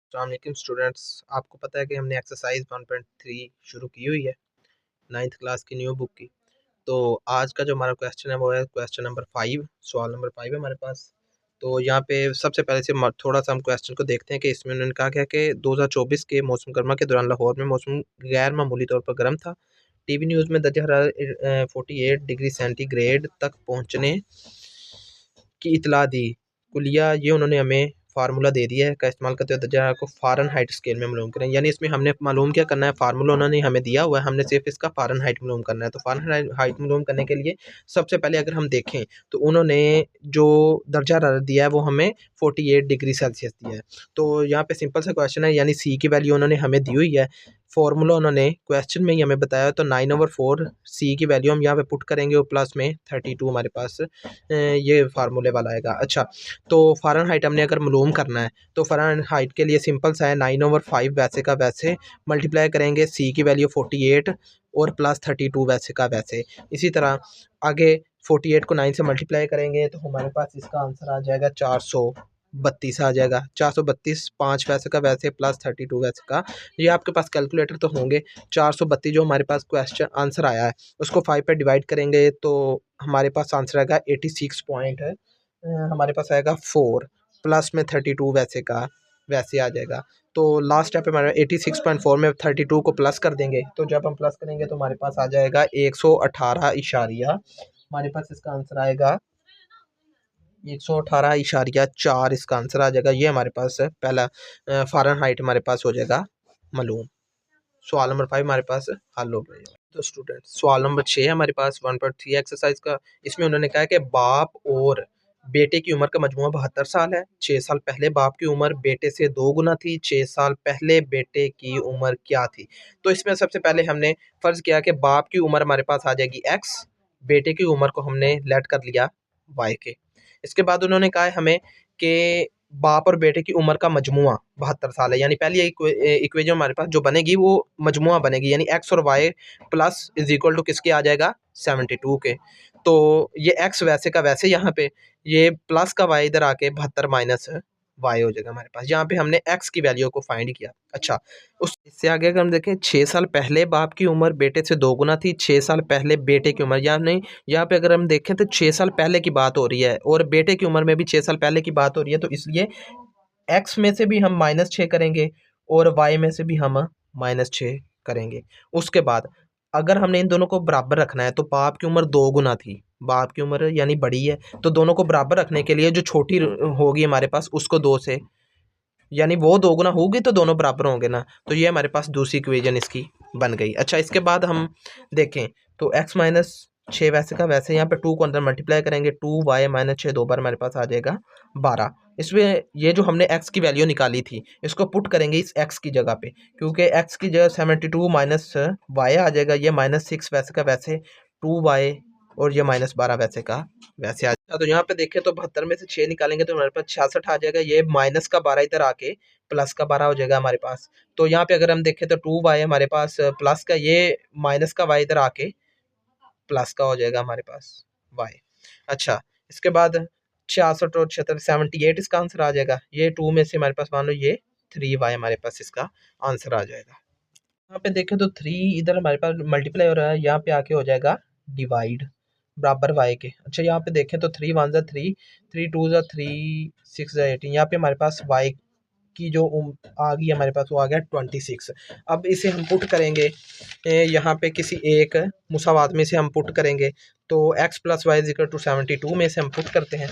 अस्सलाम वालेकुम स्टूडेंट्स। आपको पता है कि हमने एक्सरसाइज 1.3 शुरू की हुई है 9th क्लास की न्यू बुक की। तो आज का जो हमारा क्वेश्चन है वो है क्वेश्चन नंबर 5, सवाल नंबर 5 है हमारे पास। तो यहाँ पे सबसे पहले से थोड़ा सा हम क्वेश्चन को देखते हैं कि इसमें उन्होंने कहा क्या कि 2024 के मौसम गर्मा के दौरान लाहौर में मौसम गैर मामूली तौर पर गर्म था। टीवी न्यूज़ में दर्जा हरारत 48 डिग्री सेंटीग्रेड तक पहुँचने की इतला दी। कुलिया ये उन्होंने हमें फार्मूला दे दिया है का इस्तेमाल करते हुए दर्जा को फ़ारेनहाइट स्केल में मालूम करें। यानी इसमें हमने मालूम क्या करना है, फार्मूला उन्होंने हमें दिया हुआ है, हमने सिर्फ इसका फ़ारेनहाइट मालूम करना है। तो फ़ारेनहाइट मालूम करने के लिए सबसे पहले अगर हम देखें तो उन्होंने जो दर्जा हरारत दिया है वो हमें 48 डिग्री सेल्सियस दिया है। तो यहाँ पे सिंपल सा क्वेश्चन है, यानी सी की वैल्यू उन्होंने हमें दी हुई है, फार्मूला उन्होंने क्वेश्चन में ही हमें बताया। तो 9/4 सी की वैल्यू हम यहाँ पे पुट करेंगे और प्लस में 32 हमारे पास ये फार्मूले वाला आएगा। अच्छा, तो फ़ारेनहाइट हमने अगर मालूम करना है तो फ़ारेनहाइट के लिए सिंपल सा है, 9/5 वैसे का वैसे मल्टीप्लाई करेंगे सी की वैल्यू 48 और प्लस 32 वैसे का वैसे। इसी तरह आगे 48 को 9 से मल्टीप्लाई करेंगे तो हमारे पास इसका आंसर आ जाएगा 432 आ जाएगा। 432 5 वैसे का वैसे प्लस 32 वैसे का। ये आपके पास कैलकुलेटर तो होंगे। 432 जो हमारे पास क्वेश्चन आंसर आया है उसको 5 पे डिवाइड करेंगे तो हमारे पास आंसर आएगा 86 पॉइंट हमारे पास आएगा 4 प्लस में 32 वैसे का वैसे आ जाएगा। तो लास्ट स्टेप हमारा 86.4 में 32 को प्लस कर देंगे। तो जब हम प्लस करेंगे तो हमारे पास आ जाएगा 118 इशारिया, हमारे पास इसका आंसर आएगा 118.4 इसका आंसर आ जाएगा। ये हमारे पास है पहला फ़ारेनहाइट हमारे पास हो जाएगा मालूम। सवाल नंबर 5 हमारे पास हल हो गया। तो स्टूडेंट सवाल नंबर 6 है हमारे पास 1.3 एक्सरसाइज का। इसमें उन्होंने कहा कि बाप और बेटे की उम्र का मजमूआ 72 साल है। 6 साल पहले बाप की उम्र बेटे से 2 गुना थी। 6 साल पहले बेटे की उम्र क्या थी? तो इसमें सबसे पहले हमने फ़र्ज़ किया कि बाप की उम्र हमारे पास आ जाएगी x, बेटे की उम्र को हमने लेट कर लिया y के। इसके बाद उन्होंने कहा है हमें कि बाप और बेटे की उम्र का मजमुआ 72 साल है। यानी पहली इक्वेशन हमारे पास जो बनेगी वो मजमुआ बनेगी, यानी एक्स और y plus is equal to किसके आ जाएगा 72 के। तो ये एक्स वैसे का वैसे यहाँ पे, ये प्लस का वाई इधर आके 72 माइनस वाई हो जाएगा हमारे पास। यहाँ पे हमने एक्स की वैल्यू को फाइंड किया। अच्छा, उस इससे आगे अगर हम देखें 6 साल पहले बाप की उम्र बेटे से 2 गुना थी। 6 साल पहले बेटे की उम्र, यानी यहाँ पे अगर हम देखें तो 6 साल पहले की बात हो रही है और बेटे की उम्र में भी 6 साल पहले की बात हो रही है। तो इसलिए एक्स में से भी हम -6 करेंगे और वाई में से भी हम -6 करेंगे। उसके बाद अगर हमने इन दोनों को बराबर रखना है तो बाप की उम्र 2 गुना थी, बाप की उम्र यानी बड़ी है, तो दोनों को बराबर रखने के लिए जो छोटी होगी हमारे पास उसको 2 से, यानी वो 2 गुना होगी तो दोनों बराबर होंगे ना। तो ये हमारे पास दूसरी इक्वेशन इसकी बन गई। अच्छा, इसके बाद हम देखें तो x माइनस 6 वैसे का वैसे, यहाँ पे 2 को अंदर मल्टीप्लाई करेंगे, 2y माइनस 6 दो बार हमारे पास आ जाएगा 12। इसमें ये जो हमने x की वैल्यू निकाली थी इसको पुट करेंगे इस x की जगह पे, क्योंकि x की जगह 72 माइनस y आ जाएगा, ये -6 वैसे का वैसे 2y और ये -12 वैसे का वैसे आ जाएगा। तो यहाँ पे देखें तो 72 में से 6 निकालेंगे तो हमारे पास 66 आ जाएगा। ये माइनस का 12 इधर आके प्लस का 12 हो जाएगा हमारे पास। तो यहाँ पे अगर हम देखें तो 2y हमारे पास प्लस का, ये माइनस का y इधर आके प्लस का हो जाएगा हमारे पास y। अच्छा, इसके बाद 66 और 76 78 इसका आंसर आ जाएगा। ये 2 में से हमारे पास मान लो ये 3y हमारे पास इसका आंसर आ जाएगा। यहाँ पे देखें तो 3 इधर हमारे पास मल्टीप्लाई हो रहा है, यहाँ पे आके हो जाएगा डिवाइड बराबर y के। अच्छा, यहाँ पे देखें तो 3 1 3, 3 2 3, 6 18, यहाँ पे हमारे पास y की जो आ गई हमारे पास वो आ गया 26। अब इसे हम पुट करेंगे यहाँ पे किसी एक मुसावात में से हम पुट करेंगे। तो x plus y is equal to 72 में से हम पुट करते हैं,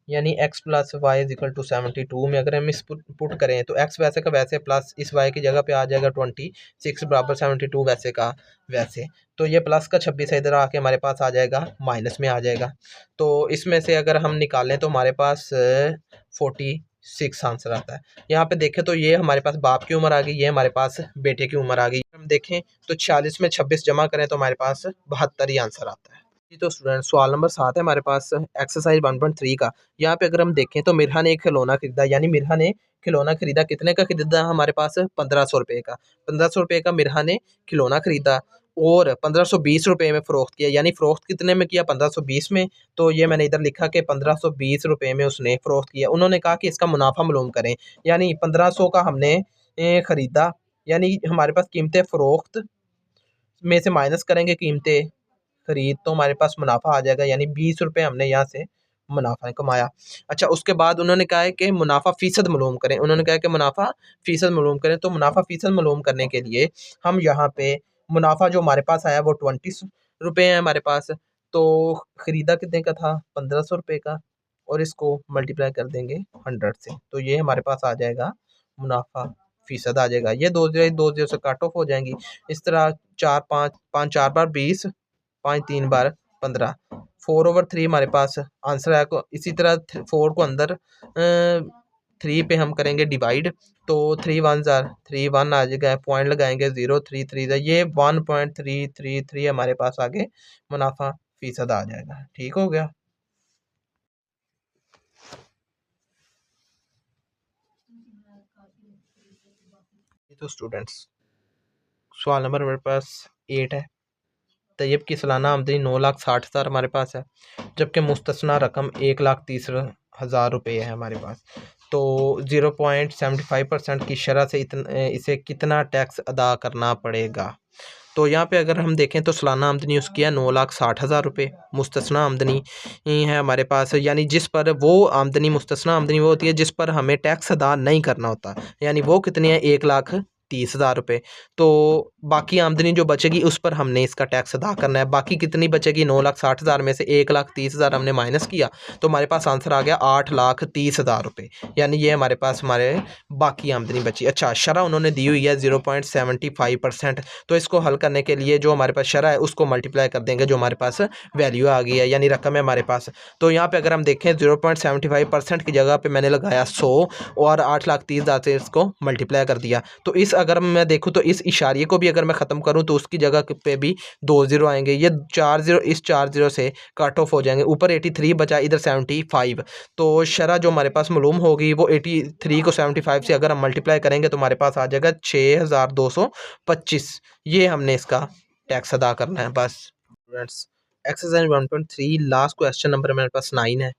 यानी x plus y is equal to 72 में अगर हम इस पुट करें तो x वैसे का वैसे प्लस इस y की जगह पे आ जाएगा 26 बराबर 72 वैसे का वैसे। तो ये प्लस का 26 इधर आके हमारे पास आ जाएगा माइनस में आ जाएगा। तो इसमें से अगर हम निकालें तो हमारे पास 46 आंसर आता है। यहाँ पे देखें तो ये हमारे पास बाप की उम्र आ गई, ये हमारे पास बेटे की उम्र आ गई। हम देखें तो 46 में 26 जमा करें तो हमारे पास 72 ही आंसर आता है। जी, तो स्टूडेंट सवाल नंबर 7 है हमारे पास एक्सरसाइज 1.3 का। यहाँ पे अगर हम देखें तो मिरहा ने एक खिलौना खरीदा, यानी मिरहा ने खिलौना खरीदा, कितने का खरीदा हमारे पास 1500 रुपये का। 1500 रुपये का मिरहा ने खिलौना खरीदा और 1520 रुपये में फ़रोख्त किया, यानी फ़रोख्त कितने में किया, 1520 में। तो ये मैंने इधर लिखा कि 1520 रुपये में उसने फ़रोख्त किया। उन्होंने कहा कि इसका मुनाफा मालूम करें, यानी 1500 का हमने ख़रीदा, यानी हमारे पास कीमतें फ़रोख्त में से माइनस करेंगे कीमतें ख़रीद, तो हमारे पास मुनाफा आ जाएगा, यानी 20 रुपये हमने यहाँ से मुनाफा कमाया। अच्छा, उसके बाद उन्होंने कहा है कि मुनाफा फ़ीसद मालूम करें। उन्होंने कहा है कि मुनाफा फ़ीसद मालूम करें, तो मुनाफा फ़ीसद मालूम करने के लिए हम यहाँ पे मुनाफा जो हमारे पास आया वो 20 रुपये है हमारे पास। तो ख़रीदा कितने का था, 1500 रुपये का, और इसको मल्टीप्लाई कर देंगे 100 से, तो ये हमारे पास आ जाएगा मुनाफा फ़ीसद आ जाएगा। ये दो ज़ीरो से कट ऑफ हो जाएंगी। इस तरह 4 5 5 4 बार 20, 5 3 बार 15, 4/3 हमारे पास आंसर है। को इसी तरह 4 को अंदर 3 पे हम करेंगे डिवाइड, तो 3 1 ज़ार 3 1 आ जाएगा, पॉइंट लगाएंगे 0 3 3 ये 1.333 हमारे पास आगे मुनाफा फ़ीसद आ जाएगा। ठीक हो गया। तो स्टूडेंट्स सवाल नंबर मेरे पास 8 है। तैयब की सालाना आमदनी 9,60,000 हमारे पास है, जबकि मुस्तस्ना रकम 1,30,000 रुपये है हमारे पास। तो 0.75% की शरह से इसे कितना टैक्स अदा करना पड़ेगा। तो यहाँ पे अगर हम देखें तो सालाना आमदनी उसकी है 9,60,000 रुपये। मुस्तस्ना आमदनी है हमारे पास, यानी जिस पर वो आमदनी, मुस्तस्ना आमदनी वो होती है जिस पर हमें टैक्स अदा नहीं करना होता, यानी वो कितनी है, 1,30,000 रुपये। तो बाकी आमदनी जो बचेगी उस पर हमने इसका टैक्स अदा करना है। बाकी कितनी बचेगी, 9,60,000 में से 1,30,000 हमने माइनस किया, तो हमारे पास आंसर आ गया 8,30,000 रुपये, यानी ये हमारे पास हमारे बाकी आमदनी बची। अच्छा, शरह उन्होंने दी हुई है 0.75%, तो इसको हल करने के लिए जो हमारे पास शरह है उसको मल्टीप्लाई कर देंगे, जो हमारे पास वैल्यू आ गई है, यानी रकम है हमारे पास। तो यहाँ पे अगर हम देखें 0.75% की जगह पे मैंने लगाया 100 और 8,30,000 से इसको मल्टीप्लाई कर दिया। तो इस अगर मैं देखूँ तो इस इशारे को भी अगर मैं ख़त्म करूँ तो उसकी जगह पे भी 2 ज़ीरो आएंगे, ये 4 ज़ीरो इस 4 ज़ीरो से कट ऑफ हो जाएंगे, ऊपर 83 बचा, इधर 75। तो शरह जो हमारे पास मालूम होगी वो 83 को 75 से अगर हम मल्टीप्लाई करेंगे तो हमारे पास आ जाएगा 6,225। ये हमने इसका टैक्स अदा करना है बस। Students exercise 1.3 last question number मेरे पास 9 है।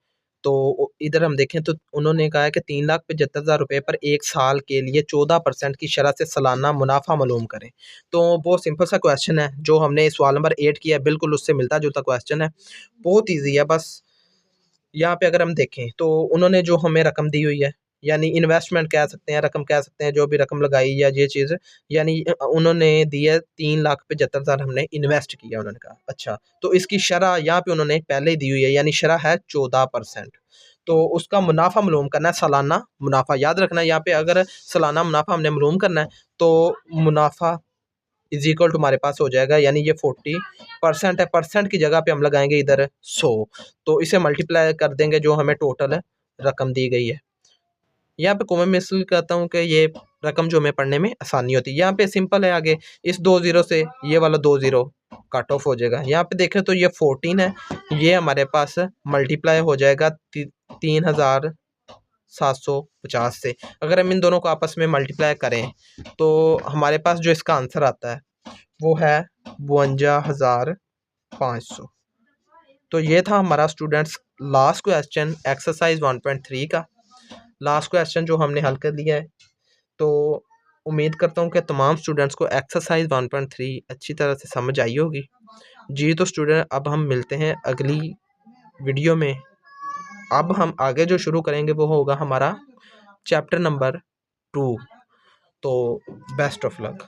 तो इधर हम देखें तो उन्होंने कहा है कि 3,75,000 रुपये पर 1 साल के लिए 14% की शरह से सालाना मुनाफा मालूम करें। तो बहुत सिंपल सा क्वेश्चन है जो हमने सवाल नंबर 8 किया है, बिल्कुल उससे मिलता जुलता क्वेश्चन है, बहुत ईजी है। बस यहाँ पे अगर हम देखें तो उन्होंने जो हमें रकम दी हुई है, यानी इन्वेस्टमेंट कह सकते हैं, रकम कह सकते हैं, जो भी रकम लगाई या ये चीज़, यानी उन्होंने दी है 3,75,000 हमने इन्वेस्ट किया, उन्होंने कहा। अच्छा, तो इसकी शरह यहाँ पे उन्होंने पहले ही दी हुई है, यानी शरह है 14%। तो उसका मुनाफा मालूम करना है, सालाना मुनाफा याद रखना है। यहाँ पे अगर सालाना मुनाफा हमने मालूम करना है तो मुनाफा इज इक्वल टू हमारे पास हो जाएगा, यानी ये 40% है, परसेंट की जगह पे हम लगाएंगे इधर 100, तो इसे मल्टीप्लाई कर देंगे जो हमें टोटल रकम दी गई है। यहाँ पे को मैं इसलिए कहता हूँ कि ये रकम जो हमें पढ़ने में आसानी होती है। यहाँ पे सिंपल है, आगे इस 2 ज़ीरो से ये वाला 2 ज़ीरो कट ऑफ हो जाएगा। यहाँ पे देखें तो ये 14 है, ये हमारे पास मल्टीप्लाई हो जाएगा 3,750 से। अगर हम इन दोनों को आपस में मल्टीप्लाई करें तो हमारे पास जो इसका आंसर आता है वो है 52,500। तो ये था हमारा स्टूडेंट्स लास्ट क्वेश्चन एक्सरसाइज 1.3 का लास्ट क्वेश्चन जो हमने हल कर लिया है। तो उम्मीद करता हूँ कि तमाम स्टूडेंट्स को एक्सरसाइज 1.3 अच्छी तरह से समझ आई होगी। जी तो स्टूडेंट, अब हम मिलते हैं अगली वीडियो में। अब हम आगे जो शुरू करेंगे वो होगा हमारा चैप्टर नंबर 2। तो बेस्ट ऑफ लक।